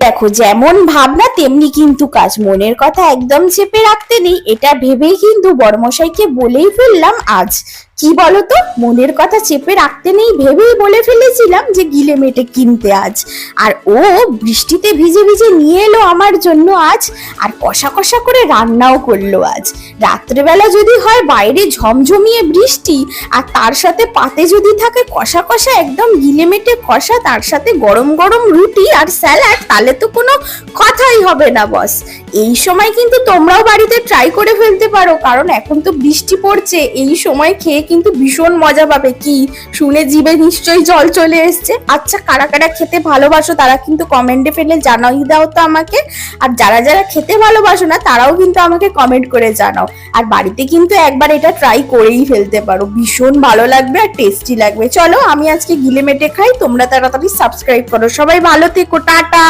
দেখো, যেমন ভাবনা তেমনি কিন্তু কাজ। মনের কথা একদম চেপে রাখতে নেই, এটা ভেবেই কিন্তু বড়মশাইকে বলেই ফেললাম আজ। কি বলতো, মনের কথা চেপে রাখতে নেই ভেবেই বলে ফেলেছিলাম যে গিলে মেটে কিনতে আজ। আর ও বৃষ্টিতে ভিজে ভিজে নিয়ে এলো আমার জন্য আজ, আর কষা কষা করে রান্নাও করলো আজ। রাত্রেবেলা যদি হয় বাইরে ঝমঝমিয়ে বৃষ্টি, আর তার সাথে পাতে যদি থাকে কষা কষা একদম গিলে মেটে কষা, তার সাথে গরম গরম রুটি আর স্যালাড, তাহলে তো কোনো কথাই হবে না বস। এই সময় কিন্তু তোমরাও বাড়িতে ট্রাই করে ফেলতে পারো, কারণ এখন তো বৃষ্টি পড়ছে, এই সময় খেয়ে কিন্তু ভীষণ মজা পাবে। কি শুনে জিভে নিশ্চয়ই জল চলে এসছে। আচ্ছা, কারা কারা খেতে ভালোবাসো তারা কিন্তু কমেন্টে ফেলে জানাই দাও তো আমাকে। আর যারা যারা খেতে ভালোবাসো না তারাও কিন্তু আমাকে কমেন্ট করে জানাও। আর বাড়িতে কিন্তু একবার এটা ট্রাই করেই ফেলতে পারো, ভীষণ ভালো লাগবে আর টেস্টি লাগবে। চলো, আমি আজকে গিলে মেটে খাই, তোমরা তাড়াতাড়ি সাবস্ক্রাইব করো। সবাই ভালো থেকো, টাটা।